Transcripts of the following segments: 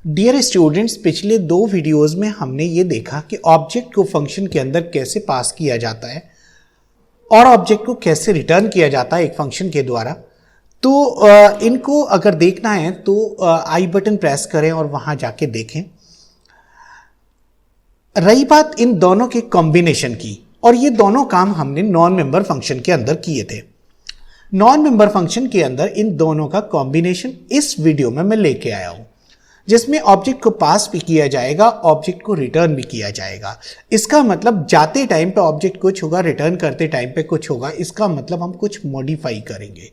Dear students, पिछले 2 videos में हमने ये देखा कि ऑब्जेक्ट को फंक्शन के अंदर कैसे पास किया जाता है और ऑब्जेक्ट को कैसे रिटर्न किया जाता है एक फंक्शन के द्वारा। तो इनको अगर देखना है तो आई बटन प्रेस करें और वहां जाके देखें। रही बात इन दोनों के कॉम्बिनेशन की, और ये दोनों काम हमने नॉन मेंबर फंक्शन के अंदर किए थे। नॉन मेंबर फंक्शन के अंदर इन दोनों का कॉम्बिनेशन इस वीडियो में मैं लेके आया हूं, जिसमें ऑब्जेक्ट को पास भी किया जाएगा, ऑब्जेक्ट को रिटर्न भी किया जाएगा। इसका मतलब जाते टाइम पे ऑब्जेक्ट कुछ होगा, रिटर्न करते टाइम पे कुछ होगा। इसका मतलब हम कुछ मॉडिफाई करेंगे।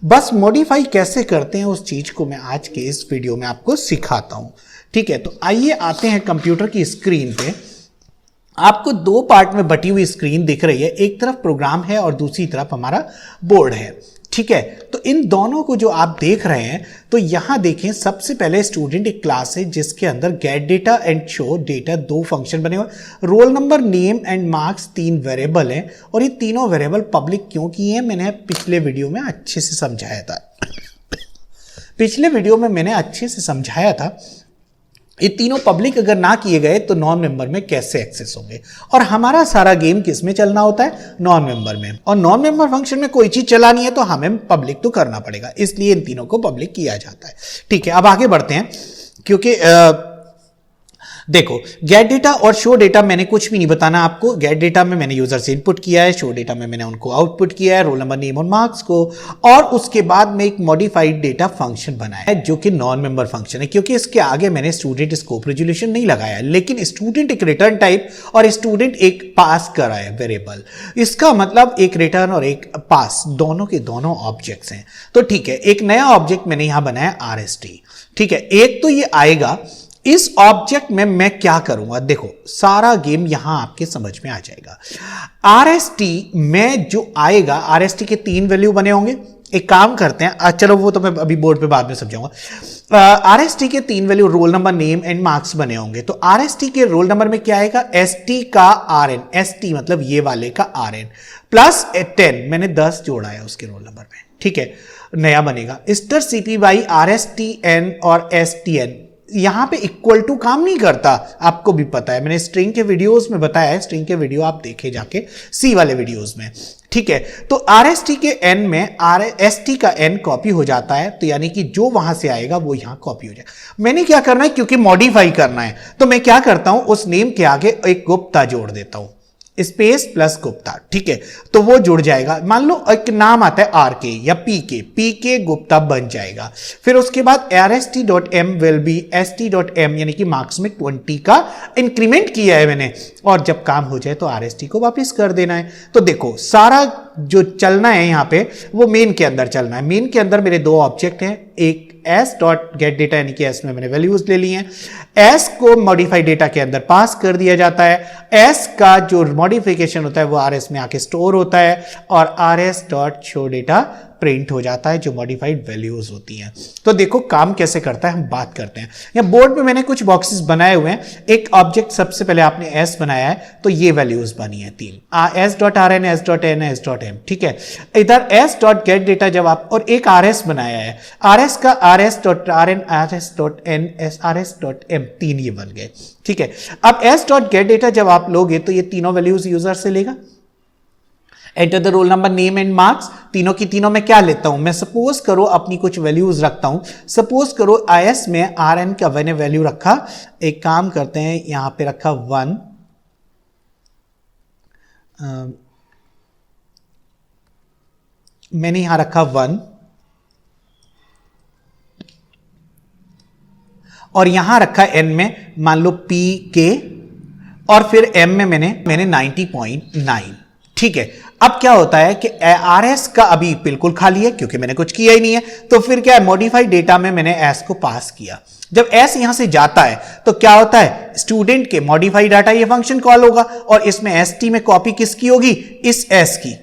बस मॉडिफाई कैसे करते हैं उस चीज को मैं आज के इस वीडियो में आपको सिखाता हूं। ठीक है, तो आइए आते हैं कंप्यूटर की स्क्रीन पे। आपको 2 पार्ट में बटी हुई स्क्रीन दिख रही है, एक तरफ प्रोग्राम है और दूसरी तरफ हमारा बोर्ड है। ठीक है, तो इन दोनों को जो आप देख रहे हैं, तो यहां देखें, सबसे पहले स्टूडेंट एक क्लास है जिसके अंदर gate data and show data 2 function बने हुए। Roll number, name and marks 3 variable हैं, और ये तीनों वेरिएबल पब्लिक क्यों किए हैं मैंने पिछले वीडियो में अच्छे से समझाया था। पिछले वीडियो में मैंने अच्छे से समझाया था ये तीनों पब्लिक अगर ना किए गए तो नॉन मेंबर में कैसे एक्सेस होंगे। और हमारा सारा गेम किस में चलना होता है? नॉन मेंबर में। और नॉन मेंबर फंक्शन में कोई चीज चलानी है तो हमें पब्लिक तो करना पड़ेगा, इसलिए इन तीनों को पब्लिक किया जाता है। ठीक है, अब आगे बढ़ते हैं, क्योंकि देखो, गेट डेटा और शो डेटा मैंने कुछ भी नहीं बताना आपको। गेट डेटा में मैंने यूजर से इनपुट किया है, शो डेटा में मैंने उनको आउटपुट किया है, रोल नंबर, नेम और मार्क्स को। और उसके बाद में एक मॉडिफाइड डेटा फंक्शन बनाया है जो कि नॉन मेंबर फंक्शन है, क्योंकि इसके आगे मैंने स्टूडेंट स्कोप रेजोल्यूशन नहीं लगाया, लेकिन स्टूडेंट एक रिटर्न टाइप और स्टूडेंट एक पास करा है वेरिएबल। इसका मतलब एक रिटर्न और एक पास दोनों के दोनों ऑब्जेक्ट्स हैं। तो ठीक है, एक नया ऑब्जेक्ट मैंने यहां बनाया RST। ठीक है, एक तो ये आएगा। इस ऑब्जेक्ट में मैं क्या करूंगा, देखो सारा गेम यहां आपके समझ में आ जाएगा। RST में जो आएगा, RST के 3 वैल्यू बने होंगे। एक काम करते हैं, चलो वो तो मैं अभी बोर्ड पे बाद में समझाऊंगा। RST के 3 value roll number, name and marks बने होंगे। तो RST के रोल नंबर में क्या आएगा? ST का RN, ST मतलब ये वाले का RN प्लस 10, मैंने 10 जोड़ा है उसके रोल नंबर में। ठीक है, नया बनेगा स्टर CP बाई RSTN और STN। यहां पे इक्वल टू काम नहीं करता, आपको भी पता है, मैंने स्ट्रिंग के वीडियोस में बताया है। स्ट्रिंग के वीडियो आप देखे जाके सी वाले वीडियोस में। ठीक है, तो RST के n में ST का n कॉपी हो जाता है, तो यानी कि जो वहां से आएगा वो यहां कॉपी हो जाएगा। मैंने क्या करना है, क्योंकि मॉडिफाई करना है, तो मैं क्या करता हूं, उस नेम के आगे एक गुप्ता जोड़ देता हूं, स्पेस प्लस गुप्ता। ठीक है, तो वो जुड़ जाएगा। मान लो एक नाम आता है RK या PK गुप्ता बन जाएगा। फिर उसके बाद RST.M विल बी ST.M, यानी कि मार्क्स में 20 का इंक्रीमेंट किया है मैंने, और जब काम हो जाए तो RST को वापस कर देना है। तो देखो सारा जो चलना है यहां पे वो मेन के अंदर चलना है। मेन के अंदर मेरे 2 ऑब्जेक्ट हैं, एक s.getData, यानी कि s में मैंने वैल्यूज ले ली हैं। s को मॉडिफाइड डेटा के अंदर पास कर दिया जाता है। s का जो मॉडिफिकेशन होता है वो RS में आके स्टोर होता है, और RS.showData प्रिंट हो जाता है, जो मॉडिफाइड वैल्यूज होती हैं। तो देखो काम कैसे करता है, हम बात करते हैं। यहाँ बोर्ड पे मैंने कुछ बॉक्सेस बनाए हुए हैं। एक ऑब्जेक्ट सबसे पहले आपने s बनाया है, तो ये वैल्यूज बनी है 3, s.rn, s.n, s.m। ठीक है, इधर s.getData जब आप, और एक RS बनाया है, RS का RS.rn, RS.n, RS.m, 3 ये बन गए। ठीक है, अब s.getData जब आप लोगे तो ये तीनों वैल्यूज यूजर से लेगा। Enter the roll number, name and marks, तीनों की तीनों में क्या लेता हूं मैं, सपोज करो अपनी कुछ वैल्यूज रखता हूं। सपोज करो IS में RN का मैंने वैल्यू रखा, एक काम करते हैं यहां पे रखा 1, मैंने यहां रखा 1, और यहां रखा n में मान लो PK, और फिर m में मैंने 90.9। ठीक है, अब क्या होता है कि RS का अभी बिल्कुल खाली है क्योंकि मैंने कुछ किया ही नहीं है। तो फिर क्या है, मॉडिफाइड डेटा में मैंने S को पास किया। जब S यहां से जाता है तो क्या होता है, स्टूडेंट के मॉडिफाइड डाटा ये फंक्शन कॉल होगा, और इसमें ST में कॉपी किसकी होगी, इस S की।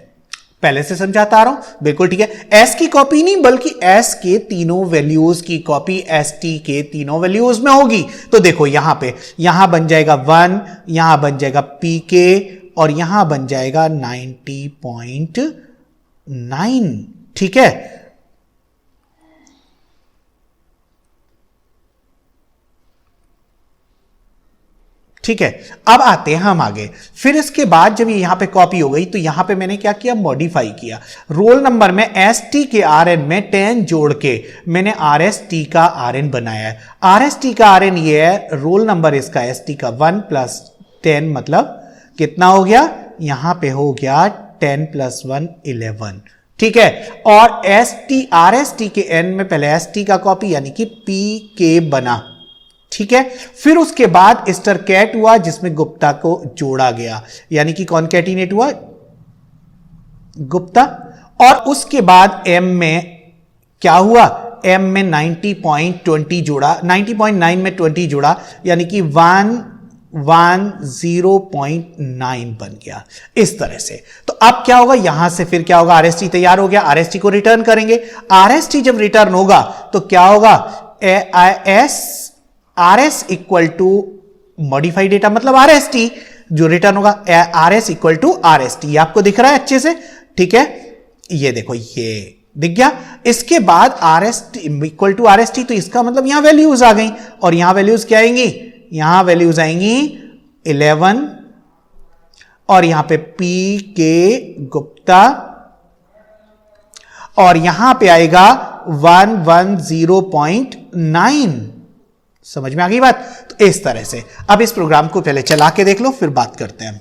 पहले से समझाता आ रहा हूं, बिल्कुल ठीक है। S की कॉपी नहीं, बल्कि S के तीनों वैल्यूज की कॉपी ST के तीनों वैल्यूज में होगी। तो देखो यहां पे, यहां बन जाएगा 1, यहां बन जाएगा PK, और यहां बन जाएगा 90.9। ठीक है, ठीक है, अब आते हैं हम आगे। फिर इसके बाद जब ये यहां पे कॉपी हो गई तो यहां पे मैंने क्या किया, मॉडिफाई किया। रोल नंबर में एसटी के आरएन में 10 जोड़ के मैंने आरएसटी का आरएन बनाया है। आरएसटी का आरएन ये है, रोल नंबर इसका एसटी का 1 + 10 मतलब कितना हो गया, यहां पे हो गया 10 + 1 11। ठीक है, और एसटी आरएसटी के एन में पहले एसटी का कॉपी यानी कि पी के बना। ठीक है, फिर उसके बाद स्टरकैट हुआ जिसमें गुप्ता को जोड़ा गया, यानी कि कॉन्कैटिनेट हुआ गुप्ता। और उसके बाद एम में क्या हुआ, एम में 90.20 जोड़ा, 90.9 में 20 जोड़ा, यानी कि 110.9 बन गया इस तरह से। तो अब क्या होगा, यहां से फिर क्या होगा, आरएसटी तैयार हो गया, आरएसटी को रिटर्न करेंगे। आरएसटी जब रिटर्न होगा तो क्या होगा, RS equal to modified data मतलब आरएसटी जो रिटर्न होगा, आरएस इक्वल टू आरएसटी। आपको दिख रहा है अच्छे से, ठीक है, ये देखो ये दिख गया। इसके बाद आरएसटी इक्वल टू आरएसटी, तो इसका मतलब यहां वैल्यूज आ गई, और यहां वैल्यूज क्या आएंगी, यहां वैल्यूज आएंगी 11 और यहां पे पी के गुप्ता, और यहां पे आएगा 110.9। समझ में आ गई बात। तो इस तरह से अब इस प्रोग्राम को पहले चला के देख लो, फिर बात करते हैं।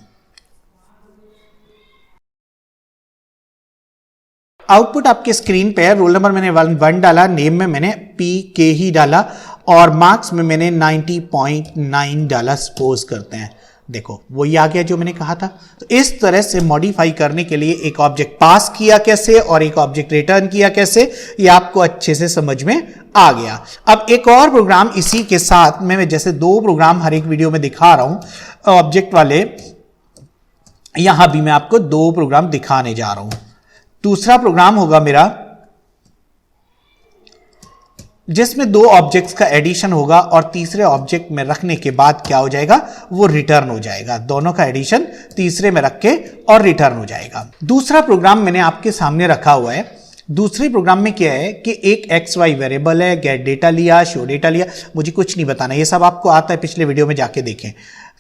आउटपुट आपके स्क्रीन पे है। रोल नंबर मैंने 1 डाला, नेम में मैंने पी के ही डाला, और मार्क्स में मैंने 90.9 डाला। सपोज करते हैं, देखो वही आ गया जो मैंने कहा था। तो इस तरह से मॉडिफाई करने के लिए एक ऑब्जेक्ट पास किया कैसे और एक ऑब्जेक्ट रिटर्न किया कैसे, ये आपको अच्छे से समझ में आ गया। अब एक और प्रोग्राम इसी के साथ मैं जैसे 2 प्रोग्राम हर एक वीडियो में दिखा रहा हूं ऑब्जेक्ट वाले, यहां भी मैं आपको 2 प्रोग्राम दिखाने जा रहा हूं। दूसरा प्रोग्राम होगा मेरा जिसमें 2 ऑब्जेक्ट्स का एडिशन होगा, और तीसरे ऑब्जेक्ट में रखने के बाद क्या हो जाएगा, वो रिटर्न हो जाएगा। दोनों का एडिशन तीसरे में रख के और रिटर्न हो जाएगा। दूसरा प्रोग्राम मैंने आपके सामने रखा हुआ है। दूसरे प्रोग्राम में क्या है कि एक XY वेरिएबल है, गेट डेटा लिया, शो डेटा लिया, मुझे कुछ नहीं बताना, ये सब आपको आता है, पिछले वीडियो में जाके देखें।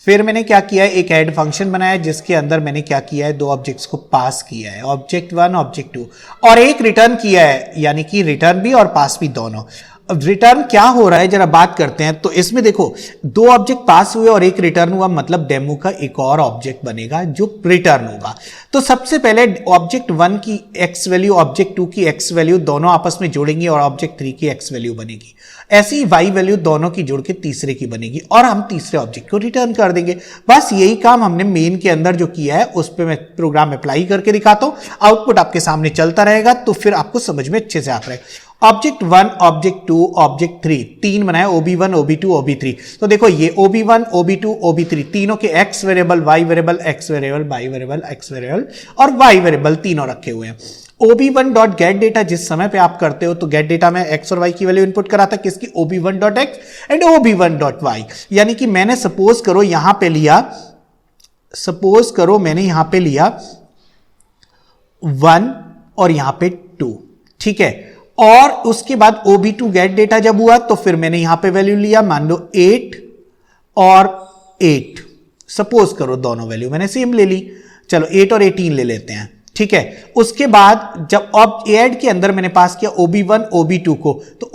फिर मैंने क्या किया है, एक ऐड फंक्शन बनाया जिसके अंदर मैंने क्या किया है, 2 ऑब्जेक्ट्स को पास किया है, ऑब्जेक्ट 1 ऑब्जेक्ट 2, और एक रिटर्न किया है, यानी कि रिटर्न भी और पास भी दोनों। अब रिटर्न क्या हो रहा है जरा बात करते हैं। तो इसमें देखो 2 ऑब्जेक्ट पास हुए और एक रिटर्न हुआ, मतलब डेमो का एक और ऑब्जेक्ट बनेगा जो रिटर्न होगा। तो सबसे पहले ऑब्जेक्ट 1 की एक्स वैल्यू, ऑब्जेक्ट 2 की एक्स वैल्यू दोनों आपस में जोड़ेंगे और ऑब्जेक्ट 3 की एक्स वैल्यू बनेगी। ऐसे ही वाई वैल्यू दोनों की जोड़ के तीसरे की बनेगी, और हम तीसरे ऑब्जेक्ट को रिटर्न कर देंगे। बस यही काम हमने मेन के अंदर जो किया है उस पर मैं प्रोग्राम अप्लाई करके दिखाता हूं। आउटपुट आपके सामने चलता रहेगा तो फिर आपको समझ में अच्छे से आता रहेगा। ऑब्जेक्ट 1, ऑब्जेक्ट 2, ऑब्जेक्ट 3, 3 बनाया, OB1, OB2, OB3। तो देखो ये OB1, OB2, OB3 तीनों के X variable, Y variable, X variable, Y variable, X variable और वाई वेरिएबल तीनों रखे हुए हैं। OB1 डॉट गेट डेटा जिस समय पे आप करते हो तो गेट डेटा में एक्स और वाई की वैल्यू इनपुट कराता है, किसकी, OB1 dot X and OB1 dot Y. यानी कि मैंने सपोज करो यहां पे लिया, सपोज करो मैंने यहां पे लिया 1 और यहां पे 2, ठीक है। और उसके बाद OB2 गेट डेटा जब हुआ तो फिर मैंने यहां पे वैल्यू लिया, मान लो 8 और 8, सपोज करो दोनों वैल्यू मैंने सेम ले ली, चलो 8 और 18 ले लेते हैं, ठीक है। उसके बाद जब अब ऐड के अंदर मैंने पास किया OB1 OB2 को, तो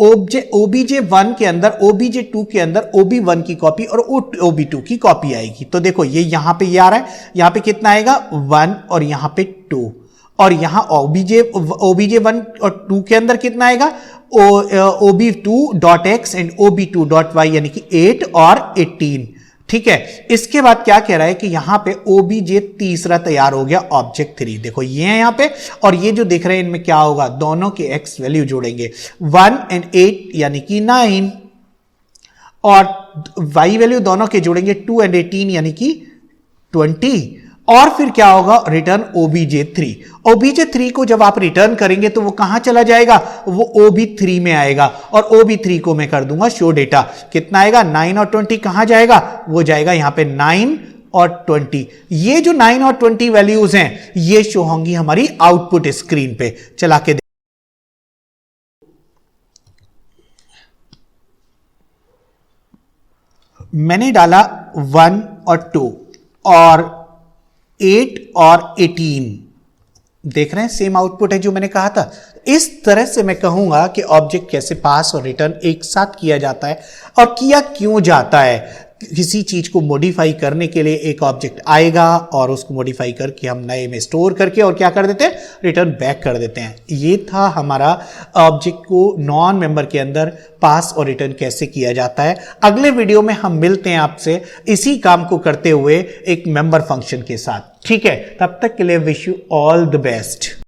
OBJ1 के अंदर, OBJ2 के अंदर OB1 की कॉपी और OB2 की कॉपी आएगी। तो देखो ये यहां पे ये आ रहा है, यहां पे कितना आएगा 1 और यहां पे 2, और यहां OBJ1 और 2 के अंदर कितना आएगा, OB2 dot X and OB2 dot Y, यानी कि 8 और 18, ठीक है। इसके बाद क्या कह रहा है कि यहां पे OBJ तीसरा तैयार हो गया, ऑब्जेक्ट 3, देखो ये है यहां पे, और ये जो देख रहे हैं इनमें क्या होगा, दोनों के एक्स वैल्यू जोड़ेंगे, 1 एंड 8 यानी कि 9, और वाई वैल्यू दोनों के जोड़ेंगे 2 एंड 18 यानी कि 20, और फिर क्या होगा, रिटर्न OBJ3। OBJ3 को जब आप रिटर्न करेंगे तो वो कहां चला जाएगा, वो OB3 में आएगा, और OB3 को मैं कर दूंगा शो डेटा, कितना आएगा 9 और 20 कहां जाएगा, वो जाएगा यहां पे 9 और 20। ये जो 9 और 20 वैल्यूज हैं ये शो होंगी हमारी आउटपुट स्क्रीन पे। चला के मैंने डाला 1 और 2 और 8 और 18, देख रहे हैं सेम आउटपुट है जो मैंने कहा था। इस तरह से मैं कहूंगा कि ऑब्जेक्ट कैसे पास और रिटर्न एक साथ किया जाता है और किया क्यों जाता है। किसी चीज को मॉडिफाई करने के लिए एक ऑब्जेक्ट आएगा और उसको मॉडिफाई करके हम नए में स्टोर करके और क्या कर देते हैं, रिटर्न बैक कर देते हैं। ये था हमारा ऑब्जेक्ट को नॉन मेंबर के अंदर पास और रिटर्न कैसे किया जाता है। अगले वीडियो में हम मिलते हैं आपसे इसी काम को करते हुए एक मेंबर फंक्शन के साथ। ठीक है, तब तक के लिए wish you all the best.